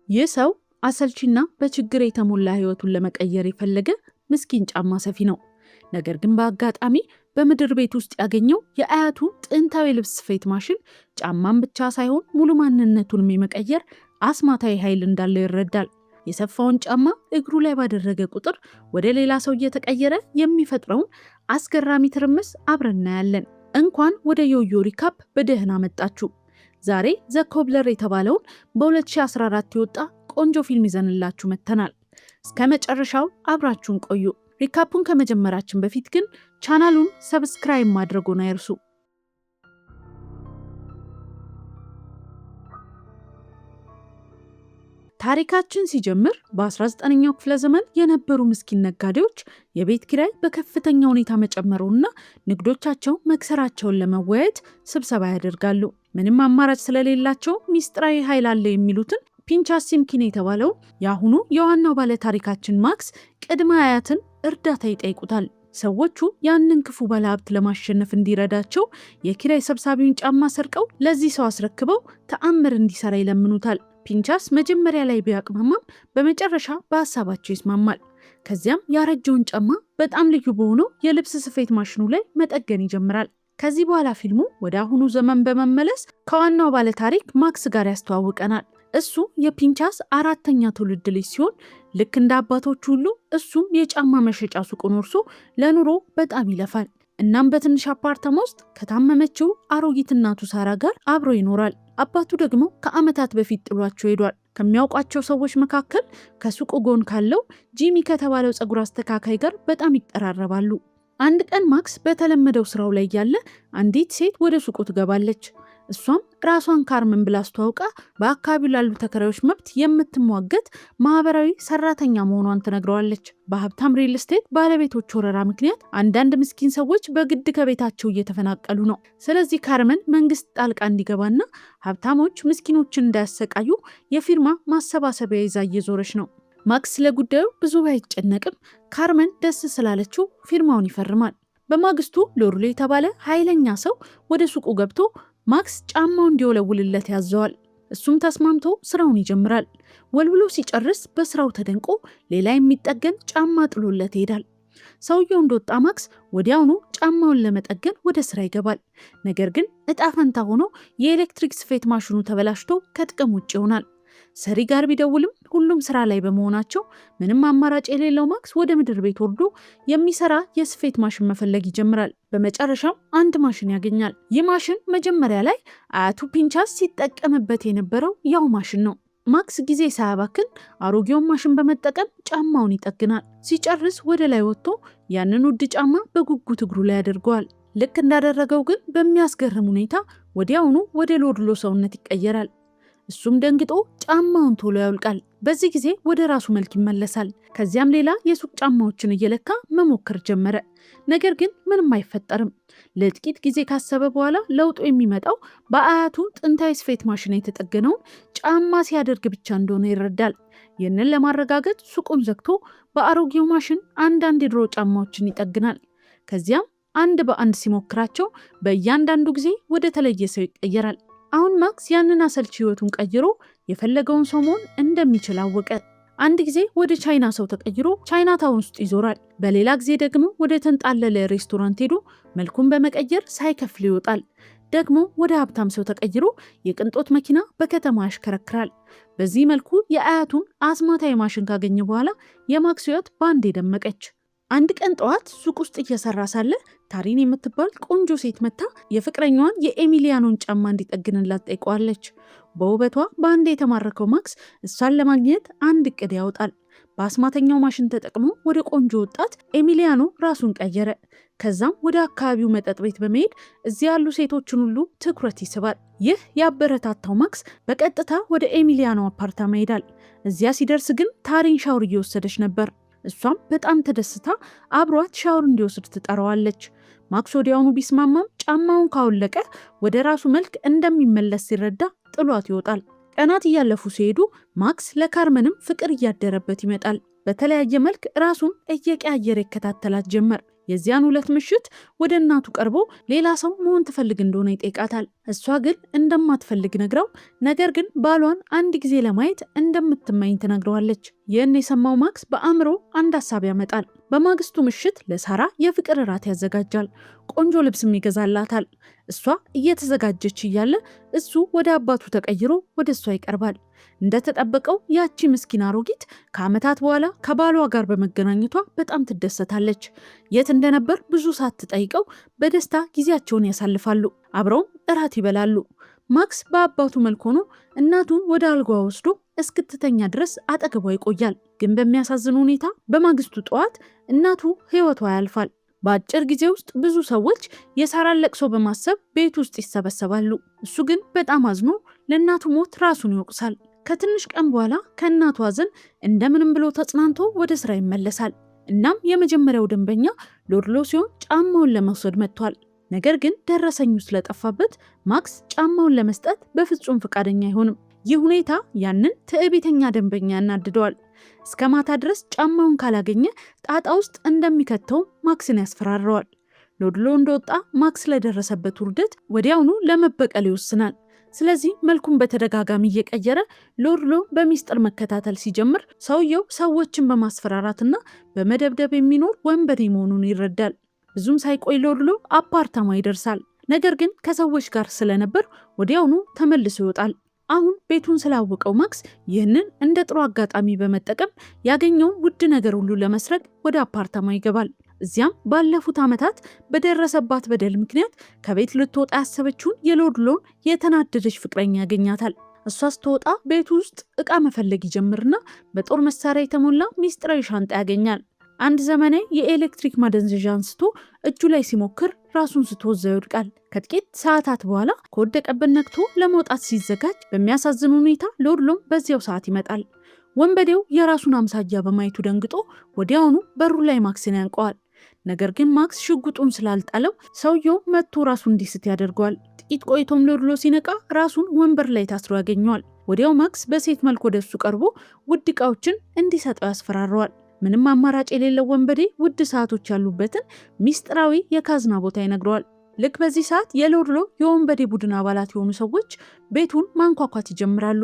ይህ ሰው አሰልቺና በችግር የተሞላ ህይወቱን ለመቀየር የፈለገ ምስኪን ጫማ ሰፊ ነው። ነገር ግን በአጋጣሚ በምድር ቤት ውስጥ ያገኘው የአያቱ ጥንታዊ ልብስ ስፌት ማሽን ጫማን ብቻ ሳይሆን ሙሉ ማንነቱንም የመቀየር አስማታዊ ኃይል እንዳለው ይረዳል። የሰፋውን ጫማ እግሩ ላይ ባደረገ ቁጥር ወደ ሌላ ሰው እየተቀየረ የሚፈጥረውን አስገራሚ ትርምስ አብረን እናያለን። እንኳን ወደ ዮዮ ሪካፕ በደህና መጣችሁ። ዛሬ ዘ ኮብለር የተባለውን በ2014 የወጣ ቆንጆ ፊልም ይዘንላችሁ መጥተናል። እስከ መጨረሻው አብራችሁን ቆዩ። ሪካፑን ከመጀመራችን በፊት ግን ቻናሉን ሰብስክራይብ ማድረጉን አይርሱ። ታሪካችን ሲጀምር በ19ኛው ክፍለ ዘመን የነበሩ ምስኪን ነጋዴዎች የቤት ኪራይ በከፍተኛ ሁኔታ መጨመሩና ንግዶቻቸው መክሰራቸውን ለመወያየት ስብሰባ ያደርጋሉ። ምንም አማራጭ ስለሌላቸው ሚስጥራዊ ኃይል አለ የሚሉትን ፒንቻስ ሲምኪን የተባለው የአሁኑ የዋናው ባለታሪካችን ማክስ ቅድመ አያትን እርዳታ ይጠይቁታል። ሰዎቹ ያንን ክፉ ባለሀብት ለማሸነፍ እንዲረዳቸው የኪራይ ሰብሳቢውን ጫማ ሰርቀው ለዚህ ሰው አስረክበው ተአምር እንዲሰራ ይለምኑታል። ፒንቻስ መጀመሪያ ላይ ቢያቅማማም በመጨረሻ በሀሳባቸው ይስማማል። ከዚያም ያረጀውን ጫማ በጣም ልዩ በሆነው የልብስ ስፌት ማሽኑ ላይ መጠገን ይጀምራል። ከዚህ በኋላ ፊልሙ ወደ አሁኑ ዘመን በመመለስ ከዋናው ባለታሪክ ማክስ ጋር ያስተዋውቀናል። እሱ የፒንቻስ አራተኛ ትውልድ ልጅ ሲሆን ልክ እንደ አባቶቹ ሁሉ እሱም የጫማ መሸጫ ሱቁን ወርሶ ለኑሮ በጣም ይለፋል። እናም በትንሽ አፓርታማ ውስጥ ከታመመችው አሮጊት እናቱ ሳራ ጋር አብሮ ይኖራል። አባቱ ደግሞ ከዓመታት በፊት ጥሏቸው ሄዷል። ከሚያውቋቸው ሰዎች መካከል ከሱቁ ጎን ካለው ጂሚ ከተባለው ፀጉር አስተካካይ ጋር በጣም ይቀራረባሉ። አንድ ቀን ማክስ በተለመደው ስራው ላይ ያለ አንዲት ሴት ወደ ሱቁ ትገባለች። እሷም ራሷን ካርመን ብላ አስተዋውቃ በአካባቢው ላሉ ተከራዮች መብት የምትሟገት ማህበራዊ ሰራተኛ መሆኗን ትነግረዋለች። በሀብታም ሪል ስቴት ባለቤቶች ወረራ ምክንያት አንዳንድ ምስኪን ሰዎች በግድ ከቤታቸው እየተፈናቀሉ ነው። ስለዚህ ካርመን መንግስት ጣልቃ እንዲገባና ሀብታሞች ምስኪኖችን እንዳያሰቃዩ የፊርማ ማሰባሰቢያ ይዛ እየዞረች ነው። ማክስ ለጉዳዩ ብዙ ባይጨነቅም ካርመን ደስ ስላለችው ፊርማውን ይፈርማል። በማግስቱ ሎርሎ የተባለ ኃይለኛ ሰው ወደ ሱቁ ገብቶ ማክስ ጫማው እንዲወለውልለት ያዘዋል። እሱም ተስማምቶ ስራውን ይጀምራል። ወልውሎ ሲጨርስ በስራው ተደንቆ ሌላ የሚጠገን ጫማ ጥሎለት ይሄዳል። ሰውየው እንደወጣ ማክስ ወዲያውኑ ጫማውን ለመጠገን ወደ ስራ ይገባል። ነገር ግን እጣ ፈንታ ሆኖ የኤሌክትሪክ ስፌት ማሽኑ ተበላሽቶ ከጥቅም ውጭ ይሆናል። ሰሪ ጋር ቢደውልም ሁሉም ስራ ላይ በመሆናቸው ምንም አማራጭ የሌለው ማክስ ወደ ምድር ቤት ወርዶ የሚሰራ የስፌት ማሽን መፈለግ ይጀምራል። በመጨረሻም አንድ ማሽን ያገኛል። ይህ ማሽን መጀመሪያ ላይ አያቱ ፒንቻስ ሲጠቀምበት የነበረው ያው ማሽን ነው። ማክስ ጊዜ ሳያባክን አሮጌውን ማሽን በመጠቀም ጫማውን ይጠግናል። ሲጨርስ ወደ ላይ ወጥቶ ያንን ውድ ጫማ በጉጉት እግሩ ላይ ያደርገዋል። ልክ እንዳደረገው ግን በሚያስገርም ሁኔታ ወዲያውኑ ወደ ሎድሎ ሰውነት ይቀየራል። እሱም ደንግጦ ጫማውን ቶሎ ያውልቃል። በዚህ ጊዜ ወደ ራሱ መልክ ይመለሳል። ከዚያም ሌላ የሱቅ ጫማዎችን እየለካ መሞከር ጀመረ። ነገር ግን ምንም አይፈጠርም። ለጥቂት ጊዜ ካሰበ በኋላ ለውጡ የሚመጣው በአያቱ ጥንታዊ ስፌት ማሽን የተጠገነውን ጫማ ሲያደርግ ብቻ እንደሆነ ይረዳል። ይህንን ለማረጋገጥ ሱቁን ዘግቶ በአሮጌው ማሽን አንዳንድ የድሮ ጫማዎችን ይጠግናል። ከዚያም አንድ በአንድ ሲሞክራቸው በእያንዳንዱ ጊዜ ወደ ተለየ ሰው ይቀየራል። አሁን ማክስ ያንን አሰልቺ ህይወቱን ቀይሮ የፈለገውን ሰው መሆን እንደሚችል አወቀ። አንድ ጊዜ ወደ ቻይና ሰው ተቀይሮ ቻይና ታውን ውስጥ ይዞራል። በሌላ ጊዜ ደግሞ ወደ ተንጣለለ ሬስቶራንት ሄዶ መልኩን በመቀየር ሳይከፍል ይወጣል። ደግሞ ወደ ሀብታም ሰው ተቀይሮ የቅንጦት መኪና በከተማ ያሽከረክራል። በዚህ መልኩ የአያቱን አስማታዊ ማሽን ካገኘ በኋላ የማክስ ህይወት በአንዴ ደመቀች። አንድ ቀን ጠዋት ሱቅ ውስጥ እየሰራ ሳለ ታሪን የምትባል ቆንጆ ሴት መታ የፍቅረኛዋን የኤሚሊያኖን ጫማ እንዲጠግንላት ጠይቀዋለች። በውበቷ በአንድ የተማረከው ማክስ እሷን ለማግኘት አንድ እቅድ ያወጣል። በአስማተኛው ማሽን ተጠቅሞ ወደ ቆንጆ ወጣት ኤሚሊያኖ ራሱን ቀየረ። ከዛም ወደ አካባቢው መጠጥ ቤት በመሄድ እዚያ ያሉ ሴቶችን ሁሉ ትኩረት ይስባል። ይህ ያበረታታው ማክስ በቀጥታ ወደ ኤሚሊያኖ አፓርታማ ይሄዳል። እዚያ ሲደርስ ግን ታሪን ሻወር እየወሰደች ነበር። እሷም በጣም ተደስታ አብሯት ሻወር እንዲወስድ ትጠራዋለች። ማክስ ወዲያውኑ ቢስማማም ጫማውን ካወለቀ ወደ ራሱ መልክ እንደሚመለስ ሲረዳ ጥሏት ይወጣል። ቀናት እያለፉ ሲሄዱ ማክስ ለካርመንም ፍቅር እያደረበት ይመጣል። በተለያየ መልክ ራሱን እየቀያየረ ይከታተላት ጀመር። የዚያን ሁለት ምሽት ወደ እናቱ ቀርቦ ሌላ ሰው መሆን ትፈልግ እንደሆነ ይጠይቃታል። እሷ ግን እንደማትፈልግ ነግራው፣ ነገር ግን ባሏን አንድ ጊዜ ለማየት እንደምትመኝ ትነግረዋለች። ይህን የሰማው ማክስ በአእምሮ አንድ ሀሳብ ያመጣል። በማግስቱ ምሽት ለሳራ የፍቅር እራት ያዘጋጃል። ቆንጆ ልብስም ይገዛላታል። እሷ እየተዘጋጀች እያለ እሱ ወደ አባቱ ተቀይሮ ወደ እሷ ይቀርባል። እንደተጠበቀው ያቺ ምስኪን አሮጊት ከዓመታት በኋላ ከባሏ ጋር በመገናኘቷ በጣም ትደሰታለች። የት እንደነበር ብዙ ሳትጠይቀው በደስታ ጊዜያቸውን ያሳልፋሉ። አብረውም እራት ይበላሉ። ማክስ በአባቱ መልክ ሆኖ እናቱን ወደ አልጋዋ ወስዶ እስክትተኛ ድረስ አጠገቧ ይቆያል። ግን በሚያሳዝን ሁኔታ በማግስቱ ጠዋት እናቱ ሕይወቷ ያልፋል። በአጭር ጊዜ ውስጥ ብዙ ሰዎች የሳራን ለቅሶ በማሰብ ቤት ውስጥ ይሰበሰባሉ። እሱ ግን በጣም አዝኖ ለእናቱ ሞት ራሱን ይወቅሳል። ከትንሽ ቀን በኋላ ከእናቱ ሐዘን እንደምንም ብሎ ተጽናንቶ ወደ ስራ ይመለሳል። እናም የመጀመሪያው ደንበኛ ሎድሎ ሲሆን ጫማውን ለመውሰድ መጥቷል። ነገር ግን ደረሰኙ ስለጠፋበት ማክስ ጫማውን ለመስጠት በፍጹም ፈቃደኛ አይሆንም። ይህ ሁኔታ ያንን ትዕቢተኛ ደንበኛ ያናድደዋል። እስከ ማታ ድረስ ጫማውን ካላገኘ ጣጣ ውስጥ እንደሚከተው ማክስን ያስፈራረዋል። ሎድሎ እንደወጣ ማክስ ለደረሰበት ውርደት ወዲያውኑ ለመበቀል ይወስናል። ስለዚህ መልኩን በተደጋጋሚ እየቀየረ ሎድሎ በሚስጥር መከታተል ሲጀምር ሰውየው ሰዎችን በማስፈራራትና በመደብደብ የሚኖር ወንበዴ መሆኑን ይረዳል። ብዙም ሳይቆይ ሎድሎ አፓርታማ ይደርሳል። ነገር ግን ከሰዎች ጋር ስለነበር ወዲያውኑ ተመልሶ ይወጣል። አሁን ቤቱን ስላወቀው ማክስ ይህንን እንደ ጥሩ አጋጣሚ በመጠቀም ያገኘውን ውድ ነገር ሁሉ ለመስረቅ ወደ አፓርታማ ይገባል። እዚያም ባለፉት ዓመታት በደረሰባት በደል ምክንያት ከቤት ልትወጣ ያሰበችውን የሎድሎን የተናደደች ፍቅረኛ ያገኛታል። እሷ ስትወጣ ቤቱ ውስጥ ዕቃ መፈለግ ይጀምርና በጦር መሳሪያ የተሞላ ሚስጥራዊ ሻንጣ ያገኛል። አንድ ዘመናዊ የኤሌክትሪክ ማደንዘዣ አንስቶ እጁ ላይ ሲሞክር ራሱን ስቶ እዛው ይወድቃል። ከጥቂት ሰዓታት በኋላ ከወደቀበት ነቅቶ ለመውጣት ሲዘጋጅ በሚያሳዝን ሁኔታ ሎድሎም በዚያው ሰዓት ይመጣል። ወንበዴው የራሱን አምሳያ በማየቱ ደንግጦ ወዲያውኑ በሩ ላይ ማክስን ያንቀዋል። ነገር ግን ማክስ ሽጉጡን ስላልጣለው ሰውየው መጥቶ ራሱ እንዲስት ያደርገዋል። ጥቂት ቆይቶም ሎድሎ ሲነቃ ራሱን ወንበር ላይ ታስሮ ያገኘዋል። ወዲያው ማክስ በሴት መልክ ወደሱ ቀርቦ ውድ ዕቃዎችን እንዲሰጠው ያስፈራረዋል። ምንም አማራጭ የሌለው ወንበዴ ውድ ሰዓቶች ያሉበትን ሚስጥራዊ የካዝና ቦታ ይነግረዋል። ልክ በዚህ ሰዓት የሎድሎ የወንበዴ ቡድን አባላት የሆኑ ሰዎች ቤቱን ማንኳኳት ይጀምራሉ።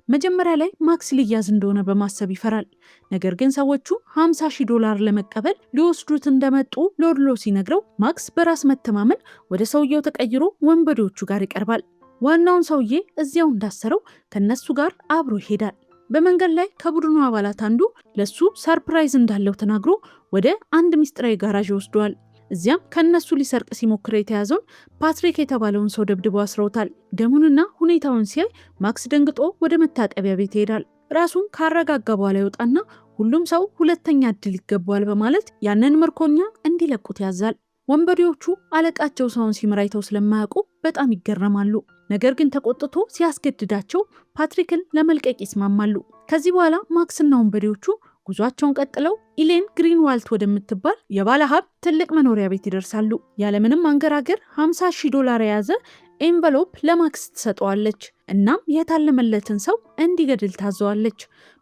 መጀመሪያ ላይ ማክስ ሊያዝ እንደሆነ በማሰብ ይፈራል። ነገር ግን ሰዎቹ $50,000 ለመቀበል ሊወስዱት እንደመጡ ሎድሎ ሲነግረው ማክስ በራስ መተማመን ወደ ሰውየው ተቀይሮ ወንበዴዎቹ ጋር ይቀርባል። ዋናውን ሰውዬ እዚያው እንዳሰረው ከነሱ ጋር አብሮ ይሄዳል። በመንገድ ላይ ከቡድኑ አባላት አንዱ ለሱ ሰርፕራይዝ እንዳለው ተናግሮ ወደ አንድ ሚስጥራዊ ጋራዥ ይወስደዋል። እዚያም ከነሱ ሊሰርቅ ሲሞክር የተያዘውን ፓትሪክ የተባለውን ሰው ደብድበው አስረውታል። ደሙንና ሁኔታውን ሲያይ ማክስ ደንግጦ ወደ መታጠቢያ ቤት ይሄዳል። ራሱን ካረጋጋ በኋላ ይወጣና ሁሉም ሰው ሁለተኛ እድል ይገባዋል በማለት ያንን ምርኮኛ እንዲለቁት ያዛል። ወንበዴዎቹ አለቃቸው ሰውን ሲመራይተው ስለማያውቁ በጣም ይገረማሉ። ነገር ግን ተቆጥቶ ሲያስገድዳቸው ፓትሪክን ለመልቀቅ ይስማማሉ። ከዚህ በኋላ ማክስና ወንበዴዎቹ ጉዟቸውን ቀጥለው ኢሌን ግሪንዋልት ወደምትባል የባለ ሀብት ትልቅ መኖሪያ ቤት ይደርሳሉ። ያለምንም አንገራገር $50,000 የያዘ ኤንቨሎፕ ለማክስ ትሰጠዋለች። እናም የታለመለትን ሰው እንዲገድል ታዘዋለች።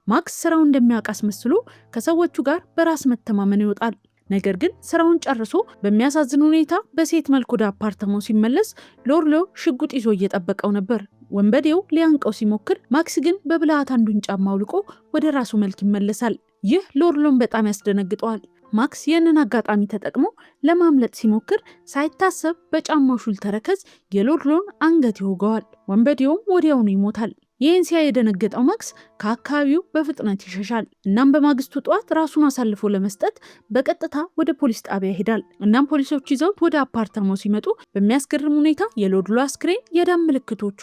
ማክስ ስራው እንደሚያውቅ አስመስሎ ከሰዎቹ ጋር በራስ መተማመን ይወጣል። ነገር ግን ስራውን ጨርሶ በሚያሳዝን ሁኔታ በሴት መልክ ወደ አፓርታማው ሲመለስ ሎድሎ ሽጉጥ ይዞ እየጠበቀው ነበር። ወንበዴው ሊያንቀው ሲሞክር ማክስ ግን በብልሃት አንዱን ጫማ አውልቆ ወደ ራሱ መልክ ይመለሳል። ይህ ሎድሎን በጣም ያስደነግጠዋል። ማክስ ይህንን አጋጣሚ ተጠቅሞ ለማምለጥ ሲሞክር ሳይታሰብ በጫማው ሹል ተረከዝ የሎድሎን አንገት ይወጋዋል። ወንበዴውም ወዲያውኑ ይሞታል። ይህን ሲያይ የደነገጠው ማክስ ከአካባቢው በፍጥነት ይሸሻል። እናም በማግስቱ ጠዋት ራሱን አሳልፎ ለመስጠት በቀጥታ ወደ ፖሊስ ጣቢያ ይሄዳል። እናም ፖሊሶች ይዘውት ወደ አፓርታማው ሲመጡ በሚያስገርም ሁኔታ የሎድሎ አስክሬን፣ የደም ምልክቶቹ፣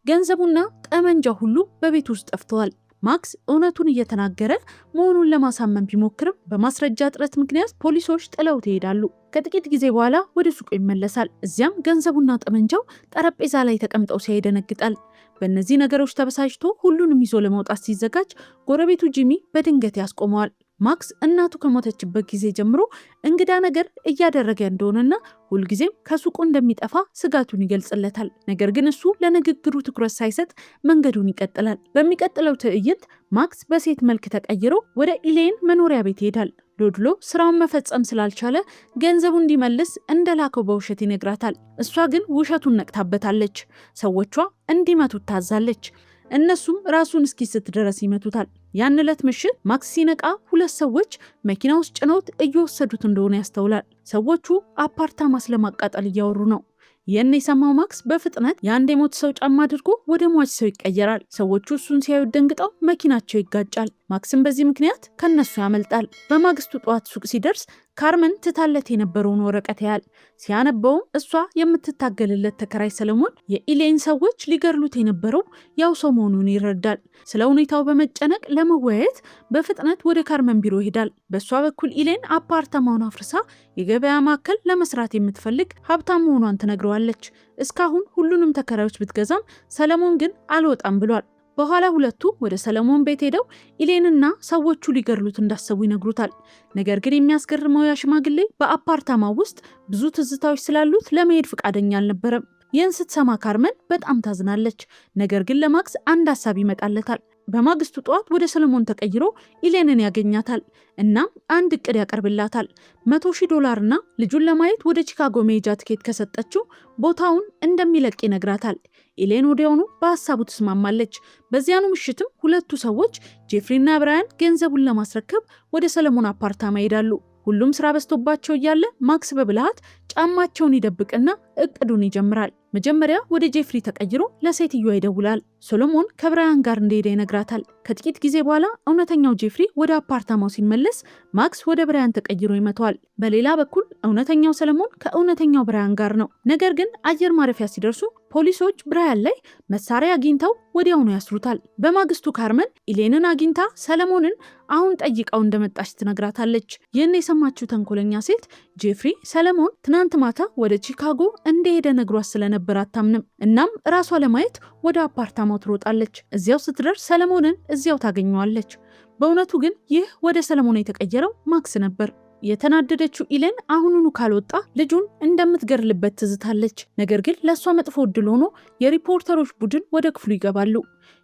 ገንዘቡና ጠመንጃ ሁሉ በቤት ውስጥ ጠፍተዋል። ማክስ እውነቱን እየተናገረ መሆኑን ለማሳመን ቢሞክርም በማስረጃ እጥረት ምክንያት ፖሊሶች ጥለውት ይሄዳሉ። ከጥቂት ጊዜ በኋላ ወደ ሱቁ ይመለሳል። እዚያም ገንዘቡና ጠመንጃው ጠረጴዛ ላይ ተቀምጠው ሲያይ ይደነግጣል። በእነዚህ ነገሮች ተበሳጭቶ ሁሉንም ይዞ ለመውጣት ሲዘጋጅ ጎረቤቱ ጂሚ በድንገት ያስቆመዋል። ማክስ እናቱ ከሞተችበት ጊዜ ጀምሮ እንግዳ ነገር እያደረገ እንደሆነና ሁልጊዜም ከሱቁ እንደሚጠፋ ስጋቱን ይገልጽለታል። ነገር ግን እሱ ለንግግሩ ትኩረት ሳይሰጥ መንገዱን ይቀጥላል። በሚቀጥለው ትዕይንት ማክስ በሴት መልክ ተቀይሮ ወደ ኢሌን መኖሪያ ቤት ይሄዳል። ሎድሎ ስራውን መፈጸም ስላልቻለ ገንዘቡ እንዲመልስ እንደላከው በውሸት ይነግራታል። እሷ ግን ውሸቱን ነቅታበታለች። ሰዎቿ እንዲመቱት ታዛለች። እነሱም ራሱን እስኪስት ድረስ ይመቱታል። ያን ዕለት ምሽት ማክስ ሲነቃ ሁለት ሰዎች መኪና ውስጥ ጭነውት እየወሰዱት እንደሆነ ያስተውላል። ሰዎቹ አፓርታማ ስለማቃጠል እያወሩ ነው። ይህን የሰማው ማክስ በፍጥነት የአንድ የሞት ሰው ጫማ አድርጎ ወደ ሟች ሰው ይቀየራል። ሰዎቹ እሱን ሲያዩት ደንግጠው መኪናቸው ይጋጫል። ማክስም በዚህ ምክንያት ከነሱ ያመልጣል። በማግስቱ ጠዋት ሱቅ ሲደርስ ካርመን ትታለት የነበረውን ወረቀት ያያል። ሲያነበውም እሷ የምትታገልለት ተከራይ ሰለሞን የኢሌን ሰዎች ሊገድሉት የነበረው ያው ሰው መሆኑን ይረዳል። ስለ ሁኔታው በመጨነቅ ለመወያየት በፍጥነት ወደ ካርመን ቢሮ ይሄዳል። በእሷ በኩል ኢሌን አፓርታማውን አፍርሳ የገበያ ማዕከል ለመስራት የምትፈልግ ሀብታም መሆኗን ትነግረዋለች። እስካሁን ሁሉንም ተከራዮች ብትገዛም ሰለሞን ግን አልወጣም ብሏል። በኋላ ሁለቱ ወደ ሰለሞን ቤት ሄደው ኢሌንና ሰዎቹ ሊገድሉት እንዳሰቡ ይነግሩታል። ነገር ግን የሚያስገርመው ያ ሽማግሌ በአፓርታማው ውስጥ ብዙ ትዝታዎች ስላሉት ለመሄድ ፈቃደኛ አልነበረም። ይህን ስትሰማ ካርመን በጣም ታዝናለች። ነገር ግን ለማክስ አንድ ሀሳብ ይመጣለታል። በማግስቱ ጠዋት ወደ ሰለሞን ተቀይሮ ኢሌንን ያገኛታል። እናም አንድ እቅድ ያቀርብላታል። $100,000 ልጁን ለማየት ወደ ቺካጎ መሄጃ ትኬት ከሰጠችው ቦታውን እንደሚለቅ ይነግራታል። ኢሌን ወዲያውኑ በሀሳቡ ትስማማለች። በዚያኑ ምሽትም ሁለቱ ሰዎች ጄፍሪና ብራያን ገንዘቡን ለማስረከብ ወደ ሰለሞን አፓርታማ ይሄዳሉ። ሁሉም ስራ በዝቶባቸው እያለ ማክስ በብልሃት ጫማቸውን ይደብቅና እቅዱን ይጀምራል። መጀመሪያ ወደ ጄፍሪ ተቀይሮ ለሴትዮዋ ይደውላል። ሰሎሞን ከብራያን ጋር እንደሄደ ይነግራታል። ከጥቂት ጊዜ በኋላ እውነተኛው ጄፍሪ ወደ አፓርታማው ሲመለስ ማክስ ወደ ብራያን ተቀይሮ ይመተዋል። በሌላ በኩል እውነተኛው ሰለሞን ከእውነተኛው ብራያን ጋር ነው። ነገር ግን አየር ማረፊያ ሲደርሱ ፖሊሶች ብራያን ላይ መሳሪያ አግኝተው ወዲያውኑ ያስሩታል። በማግስቱ ካርመን ኢሌንን አግኝታ ሰለሞንን አሁን ጠይቃው እንደመጣች ትነግራታለች። ይህን የሰማችው ተንኮለኛ ሴት ጄፍሪ ሰለሞን ትናንት ማታ ወደ ቺካጎ እንደሄደ ነግሯት ስለነበር አታምንም። እናም ራሷ ለማየት ወደ አፓርታማው ትሮጣለች። እዚያው ስትደርስ ሰለሞንን እዚያው ታገኘዋለች። በእውነቱ ግን ይህ ወደ ሰለሞን የተቀየረው ማክስ ነበር። የተናደደችው ኢሌን አሁኑኑ ካልወጣ ልጁን እንደምትገርልበት ትዝታለች። ነገር ግን ለእሷ መጥፎ ዕድል ሆኖ የሪፖርተሮች ቡድን ወደ ክፍሉ ይገባሉ።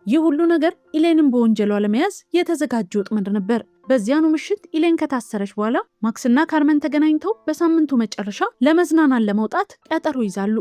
ይህ ሁሉ ነገር ኢሌንን በወንጀሏ ለመያዝ የተዘጋጀ ወጥመድ ነበር። በዚያኑ ምሽት ኢሌን ከታሰረች በኋላ ማክስና ካርመን ተገናኝተው በሳምንቱ መጨረሻ ለመዝናናት ለመውጣት ቀጠሮ ይዛሉ።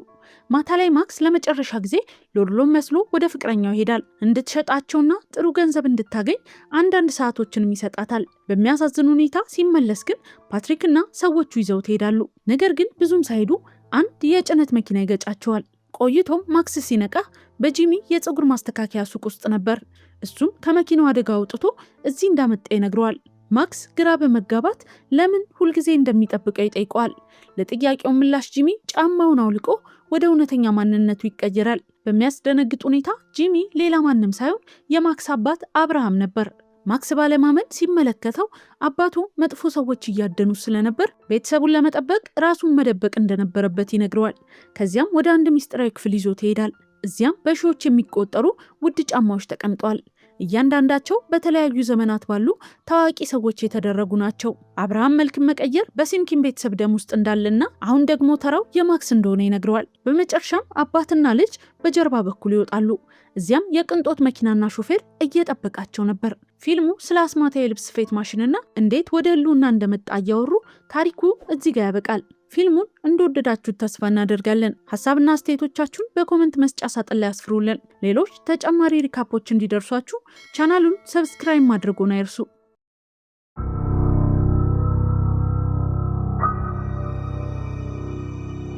ማታ ላይ ማክስ ለመጨረሻ ጊዜ ሎድሎን መስሎ ወደ ፍቅረኛው ይሄዳል። እንድትሸጣቸውና ጥሩ ገንዘብ እንድታገኝ አንዳንድ ሰዓቶችንም ይሰጣታል። በሚያሳዝን ሁኔታ ሲመለስ ግን ፓትሪክና ሰዎቹ ይዘው ይሄዳሉ። ነገር ግን ብዙም ሳይሄዱ አንድ የጭነት መኪና ይገጫቸዋል። ቆይቶም ማክስ ሲነቃ በጂሚ የፀጉር ማስተካከያ ሱቅ ውስጥ ነበር። እሱም ከመኪናው አደጋ አውጥቶ እዚህ እንዳመጣ ይነግረዋል። ማክስ ግራ በመጋባት ለምን ሁልጊዜ እንደሚጠብቀው ይጠይቀዋል። ለጥያቄው ምላሽ ጂሚ ጫማውን አውልቆ ወደ እውነተኛ ማንነቱ ይቀየራል። በሚያስደነግጥ ሁኔታ ጂሚ ሌላ ማንም ሳይሆን የማክስ አባት አብርሃም ነበር። ማክስ ባለማመን ሲመለከተው አባቱ መጥፎ ሰዎች እያደኑ ስለነበር ቤተሰቡን ለመጠበቅ ራሱን መደበቅ እንደነበረበት ይነግረዋል። ከዚያም ወደ አንድ ሚስጥራዊ ክፍል ይዞት ይሄዳል። እዚያም በሺዎች የሚቆጠሩ ውድ ጫማዎች ተቀምጠዋል። እያንዳንዳቸው በተለያዩ ዘመናት ባሉ ታዋቂ ሰዎች የተደረጉ ናቸው። አብርሃም መልክን መቀየር በሲምኪን ቤተሰብ ደም ውስጥ እንዳለና አሁን ደግሞ ተራው የማክስ እንደሆነ ይነግረዋል። በመጨረሻም አባትና ልጅ በጀርባ በኩል ይወጣሉ። እዚያም የቅንጦት መኪናና ሾፌር እየጠበቃቸው ነበር። ፊልሙ ስለ አስማታ የልብስ ስፌት ማሽንና እንዴት ወደ ህልውና እንደመጣ እያወሩ ታሪኩ እዚህ ጋር ያበቃል። ፊልሙን እንደወደዳችሁት ተስፋ እናደርጋለን። ሀሳብና አስተያየቶቻችሁን በኮመንት መስጫ ሳጥን ላይ አስፍሩልን። ሌሎች ተጨማሪ ሪካፖች እንዲደርሷችሁ ቻናሉን ሰብስክራይብ ማድረጉን አይርሱ።